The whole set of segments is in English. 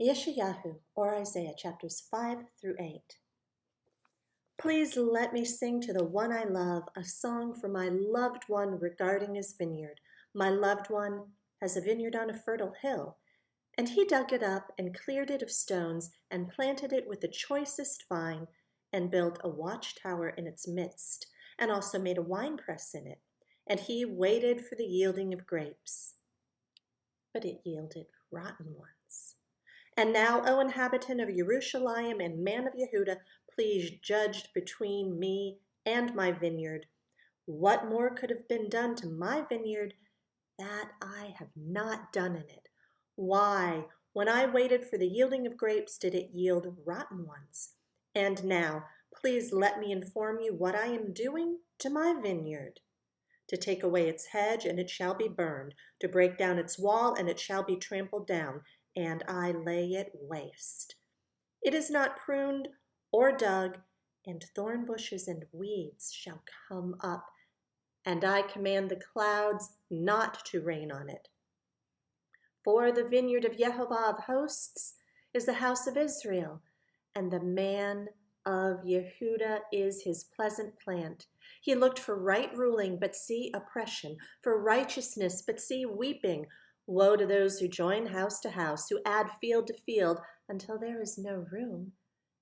Yeshayahu, or Isaiah, chapters 5 through 8. Please let me sing to the one I love a song for my loved one regarding his vineyard. My loved one has a vineyard on a fertile hill, and he dug it up and cleared it of stones and planted it with the choicest vine and built a watchtower in its midst and also made a winepress in it. And he waited for the yielding of grapes, but it yielded rotten ones. And now, O inhabitant of Jerusalem and man of Yehuda, please judge between me and my vineyard. What more could have been done to my vineyard that I have not done in it? Why, when I waited for the yielding of grapes, did it yield rotten ones? And now, please let me inform you what I am doing to my vineyard. To take away its hedge, and it shall be burned, to break down its wall, and it shall be trampled down, and I lay it waste. It is not pruned or dug, and thorn bushes and weeds shall come up, and I command the clouds not to rain on it. For the vineyard of Yehovah of hosts is the house of Israel, and the man of Yehuda is his pleasant plant. He looked for right ruling, but see oppression, for righteousness, but see weeping. Woe to those who join house to house, who add field to field, until there is no room.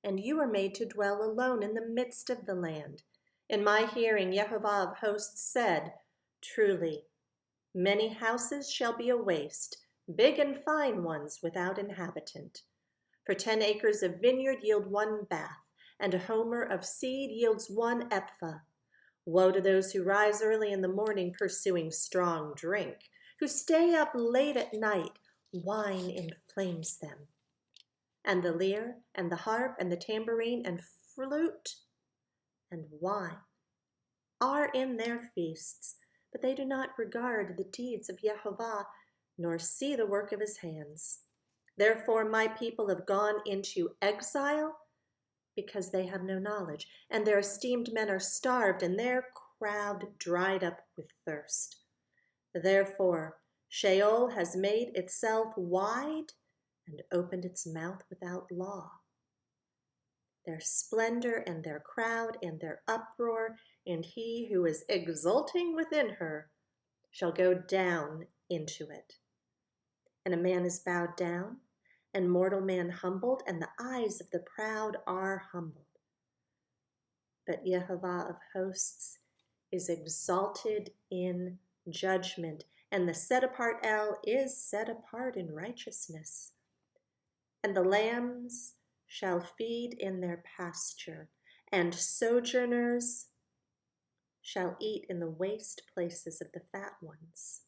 And you are made to dwell alone in the midst of the land. In my hearing, Yehovah of hosts said, truly, many houses shall be a waste, big and fine ones without inhabitant. For 10 acres of vineyard yield 1 bath, and a homer of seed yields 1 ephah. Woe to those who rise early in the morning pursuing strong drink, who stay up late at night. Wine inflames them. And the lyre, and the harp, and the tambourine, and flute, and wine are in their feasts, but they do not regard the deeds of Yehovah, nor see the work of his hands. Therefore my people have gone into exile, because they have no knowledge, and their esteemed men are starved, and their crowd dried up with thirst. Therefore Sheol has made itself wide and opened its mouth without law. Their splendor and their crowd and their uproar, and he who is exulting within her shall go down into it. And a man is bowed down, and mortal man humbled, and the eyes of the proud are humbled. But Yehovah of hosts is exalted in judgment, and the set-apart El is set apart in righteousness. And the lambs shall feed in their pasture, and sojourners shall eat in the waste places of the fat ones.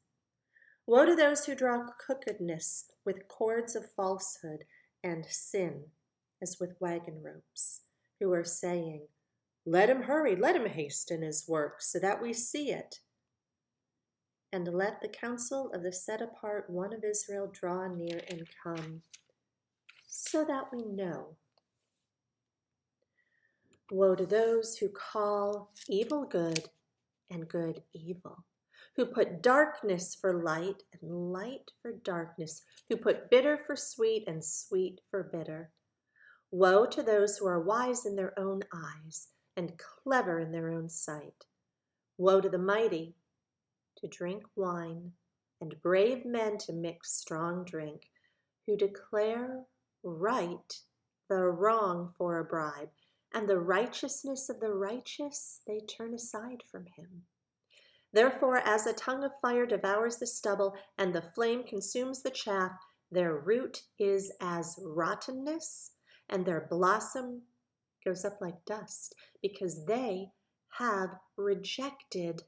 Woe to those who draw crookedness with cords of falsehood, and sin as with wagon ropes, who are saying, let him hurry, let him hasten his work, so that we see it. And let the counsel of the set-apart one of Israel draw near and come, so that we know. Woe to those who call evil good and good evil, who put darkness for light and light for darkness, who put bitter for sweet and sweet for bitter. Woe to those who are wise in their own eyes and clever in their own sight. Woe to the mighty to drink wine, and brave men to mix strong drink, who declare right the wrong for a bribe, and the righteousness of the righteous they turn aside from him. Therefore, as a tongue of fire devours the stubble, and the flame consumes the chaff, their root is as rottenness, and their blossom goes up like dust, because they have rejected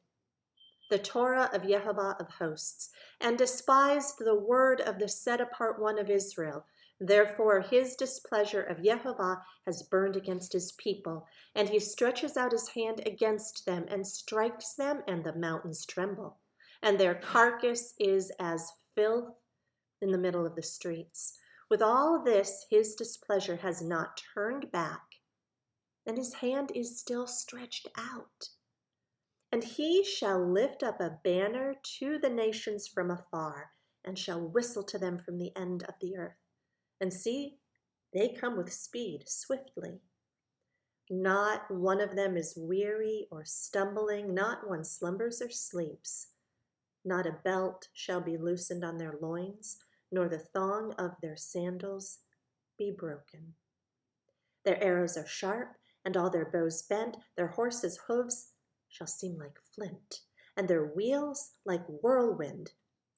the Torah of Yehovah of hosts, and despised the word of the set-apart one of Israel. Therefore his displeasure of Yehovah has burned against his people, and he stretches out his hand against them, and strikes them, and the mountains tremble. And their carcass is as filth in the middle of the streets. With all this his displeasure has not turned back, and his hand is still stretched out. And he shall lift up a banner to the nations from afar, and shall whistle to them from the end of the earth. And see, they come with speed, swiftly. Not one of them is weary or stumbling, not one slumbers or sleeps. Not a belt shall be loosened on their loins, nor the thong of their sandals be broken. Their arrows are sharp, and all their bows bent. Their horses' hoofs shall seem like flint, and their wheels like whirlwind.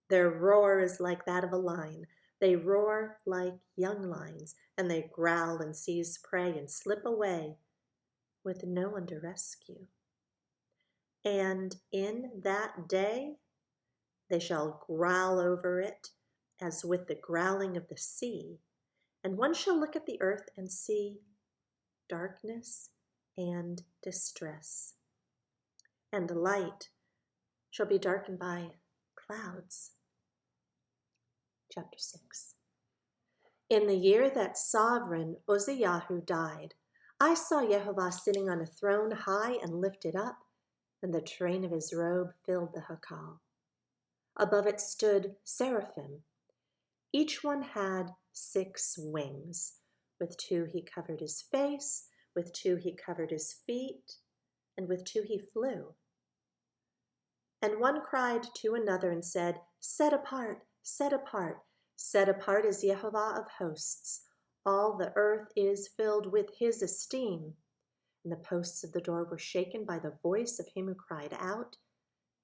Their roar is like that of a lion. They roar like young lions, and they growl and seize prey and slip away with no one to rescue. And in that day they shall growl over it as with the growling of the sea. And one shall look at the earth and see darkness and distress. And the light shall be darkened by clouds. Chapter 6. In the year that sovereign Uzziah died, I saw Jehovah sitting on a throne high and lifted up, and the train of his robe filled the Hakal. Above it stood seraphim. Each one had 6 wings. With 2 he covered his face, with 2 he covered his feet, and with 2 he flew. And one cried to another and said, Set apart, set apart, set apart is Jehovah of hosts. All the earth is filled with his esteem. And the posts of the door were shaken by the voice of him who cried out,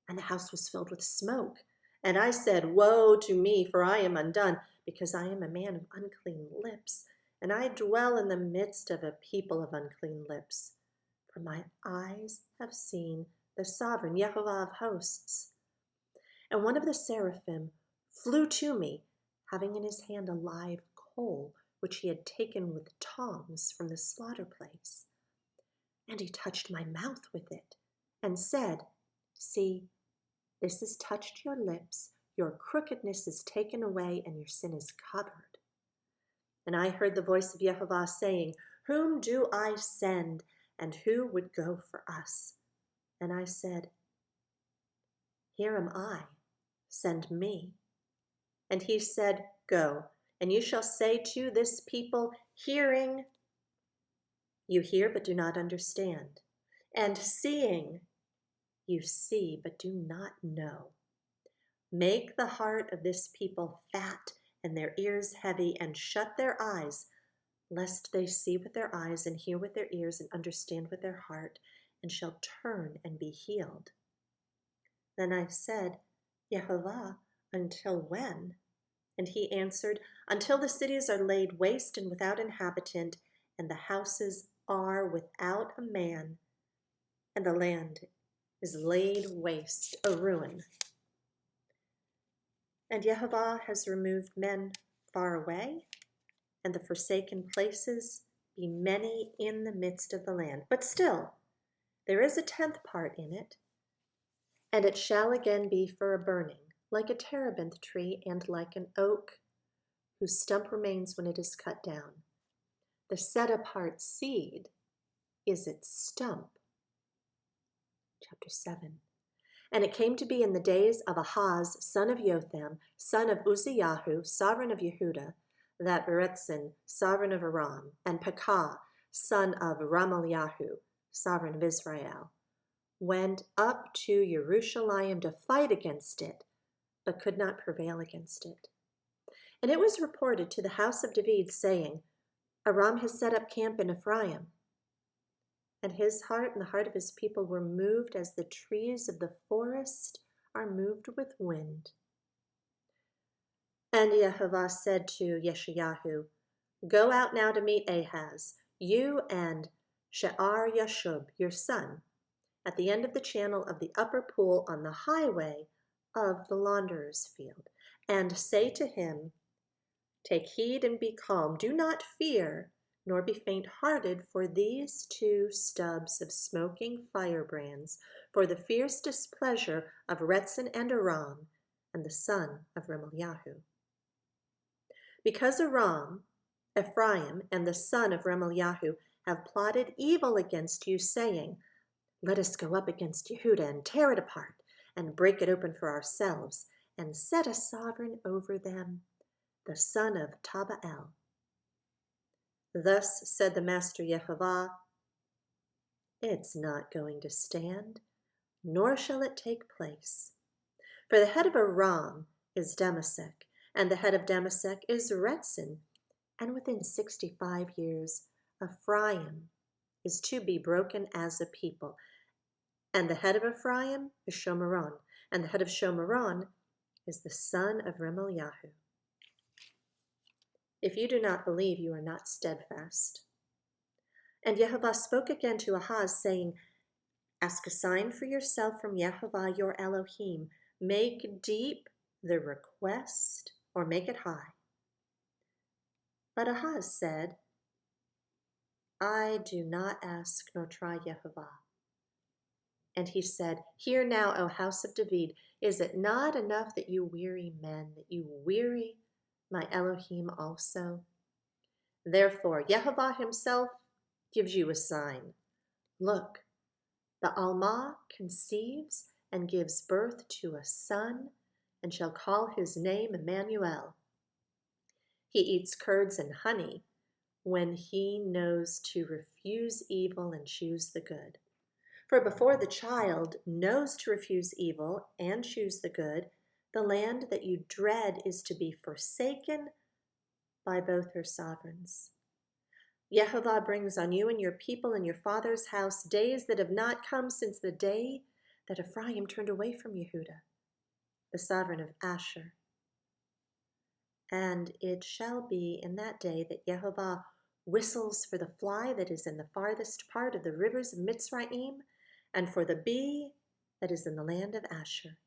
and the house was filled with smoke. And I said, Woe to me, for I am undone, because I am a man of unclean lips, and I dwell in the midst of a people of unclean lips. For my eyes have seen the sovereign Jehovah of hosts. And one of the seraphim flew to me, having in his hand a live coal, which he had taken with tongs from the slaughter place. And he touched my mouth with it, and said, See, this has touched your lips, your crookedness is taken away, and your sin is covered. And I heard the voice of Jehovah saying, Whom do I send, and who would go for us? And I said, Here am I, send me. And he said, Go, and you shall say to this people, Hearing, you hear but do not understand, and seeing, you see but do not know. Make the heart of this people fat and their ears heavy, and shut their eyes, lest they see with their eyes and hear with their ears and understand with their heart, and shall turn and be healed. Then I said, Jehovah, until when? And he answered, Until the cities are laid waste and without inhabitant, and the houses are without a man, and the land is laid waste, a ruin. And Jehovah has removed men far away, and the forsaken places be many in the midst of the land. But still, there is a 10th part in it, and it shall again be for a burning, like a terebinth tree and like an oak, whose stump remains when it is cut down. The set-apart seed is its stump. Chapter 7. And it came to be in the days of Ahaz, son of Jotham, son of Uzziyahu, sovereign of Yehuda, that Retzin, sovereign of Aram, and Pekah, son of Ramaliahu, sovereign of Israel, went up to Jerusalem to fight against it, but could not prevail against it. And it was reported to the house of David, saying, Aram has set up camp in Ephraim. And his heart and the heart of his people were moved as the trees of the forest are moved with wind. And Jehovah said to Yeshayahu, Go out now to meet Ahaz, you and She'ar Yashub, your son, at the end of the channel of the upper pool on the highway of the launderer's field, and say to him, Take heed and be calm, do not fear, nor be faint-hearted for these 2 stubs of smoking firebrands, for the fierce displeasure of Retzin and Aram, and the son of Remaliahu. Because Ephraim, and the son of Remaliahu have plotted evil against you, saying, Let us go up against Yehuda and tear it apart, and break it open for ourselves, and set a sovereign over them, the son of Tabael. Thus said the Master Yehovah, it's not going to stand, nor shall it take place. For the head of Aram is Damasek, and the head of Damasek is Retzin, and within 65 years Ephraim is to be broken as a people. And the head of Ephraim is Shomeron, and the head of Shomeron is the son of Remaliahu. If you do not believe, you are not steadfast. And Yehovah spoke again to Ahaz, saying, ask a sign for yourself from Yehovah your Elohim. Make deep the request, or make it high. But Ahaz said, I do not ask nor try Yehovah. And he said, hear now, O house of David, is it not enough that you weary men, that you weary my Elohim also? Therefore, Yehovah himself gives you a sign. Look, the Alma conceives and gives birth to a son, and shall call his name Emmanuel. He eats curds and honey when he knows to refuse evil and choose the good. For before the child knows to refuse evil and choose the good, the land that you dread is to be forsaken by both her sovereigns. Yehovah brings on you and your people and your father's house days that have not come since the day that Ephraim turned away from Yehudah, the sovereign of Asher. And it shall be in that day that Yehovah whistles for the fly that is in the farthest part of the rivers of Mitzrayim, and for the bee that is in the land of Asher.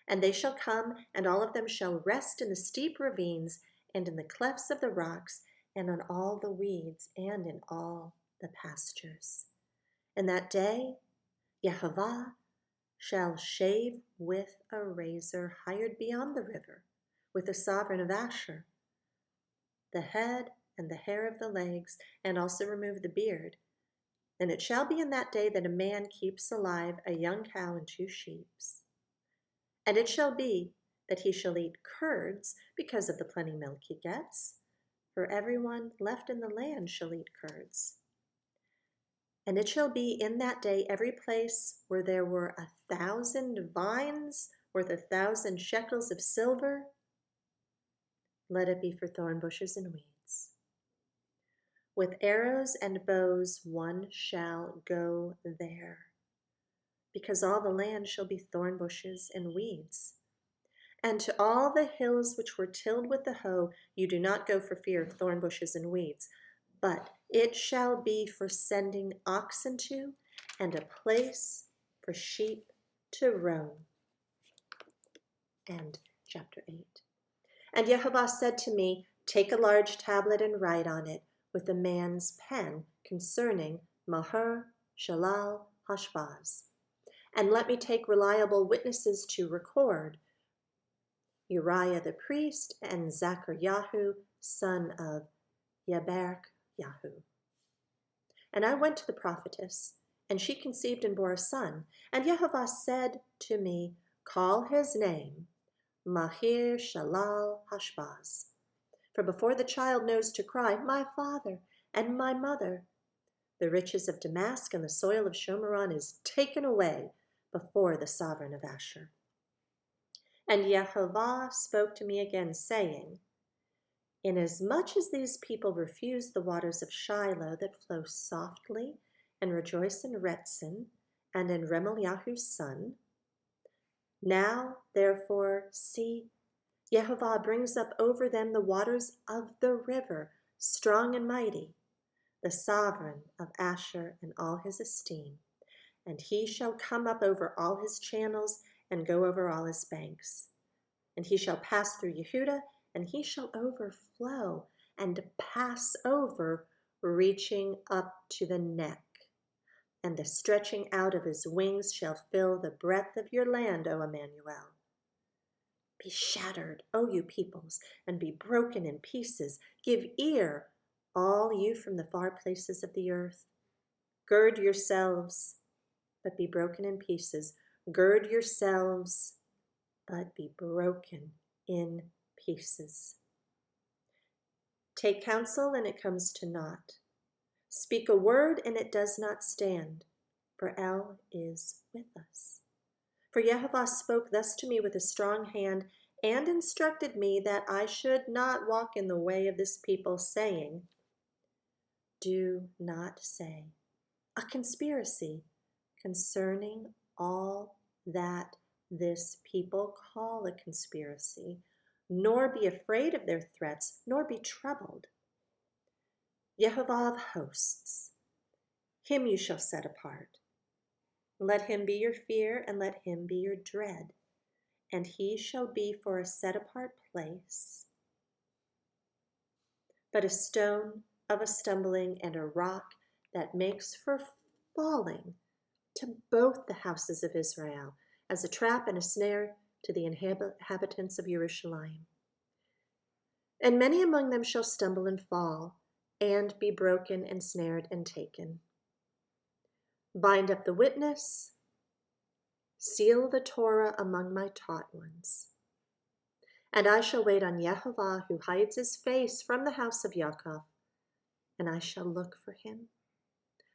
And they shall come, and all of them shall rest in the steep ravines, and in the clefts of the rocks, and on all the weeds, and in all the pastures. In that day, Yehovah shall shave with a razor hired beyond the river, with the sovereign of Asher, the head and the hair of the legs, and also remove the beard. And it shall be in that day that a man keeps alive a young cow and 2 sheep. And it shall be that he shall eat curds because of the plenty milk he gets, for everyone left in the land shall eat curds. And it shall be in that day every place where there were 1,000 vines worth 1,000 shekels of silver, let it be for thorn bushes and weeds. With arrows and bows one shall go there, because all the land shall be thorn bushes and weeds. And to all the hills which were tilled with the hoe you do not go for fear of thorn bushes and weeds, but it shall be for sending oxen to, and a place for sheep to roam. And chapter 8. And Yehovah said to me, take a large tablet and write on it with a man's pen concerning Maher Shalal Hashbaz. And let me take reliable witnesses to record Uriah the priest and Zachariah, son of Yaberk-Yahu. And I went to the prophetess, and she conceived and bore a son. And Yehovah said to me, call his name Maher Shalal Hashbaz. For before the child knows to cry, my father and my mother, the riches of Damascus and the soil of Shomeron is taken away before the sovereign of Asher. And Yehovah spoke to me again, saying, inasmuch as these people refuse the waters of Shiloh that flow softly, and rejoice in Retzin and in Remaliahu's son, now, therefore, see, Yehovah brings up over them the waters of the river, strong and mighty, the sovereign of Asher and all his esteem. And he shall come up over all his channels and go over all his banks. And he shall pass through Yehudah, and he shall overflow and pass over, reaching up to the neck. And the stretching out of his wings shall fill the breadth of your land, O Emmanuel. Be shattered, O you peoples, and be broken in pieces. Give ear, all you from the far places of the earth. Gird yourselves, but be broken in pieces. Gird yourselves, but be broken in pieces. Take counsel, and it comes to naught. Speak a word, and it does not stand, for El is with us. For Jehovah spoke thus to me with a strong hand, and instructed me that I should not walk in the way of this people, saying, do not say, a conspiracy concerning all that this people call a conspiracy, nor be afraid of their threats, nor be troubled. Jehovah of hosts, him you shall set apart. Let him be your fear, and let him be your dread, and he shall be for a set apart place, but a stone of a stumbling and a rock that makes for falling to both the houses of Israel, as a trap and a snare to the inhabitants of Jerusalem. And many among them shall stumble and fall, and be broken and snared and taken. Bind up the witness, seal the Torah among my taught ones. And I shall wait on Jehovah, who hides his face from the house of Yaakov, and I shall look for him.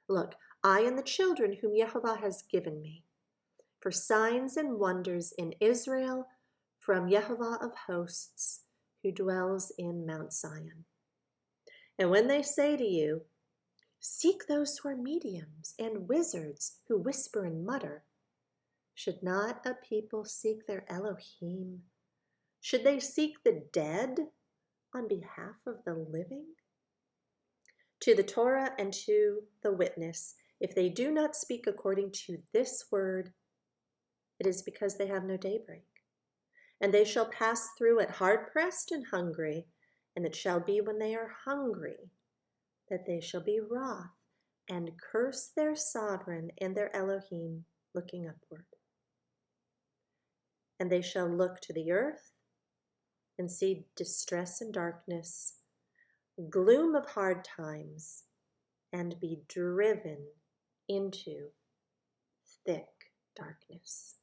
Look, I and the children whom Jehovah has given me, for signs and wonders in Israel from Jehovah of hosts, who dwells in Mount Zion. And when they say to you, seek those who are mediums and wizards who whisper and mutter, should not a people seek their Elohim? Should they seek the dead on behalf of the living? To the Torah and to the witness, if they do not speak according to this word, it is because they have no daybreak. And they shall pass through it hard-pressed and hungry, and it shall be when they are hungry that they shall be wroth and curse their sovereign and their Elohim, looking upward. And they shall look to the earth and see distress and darkness, gloom of hard times, and be driven into thick darkness.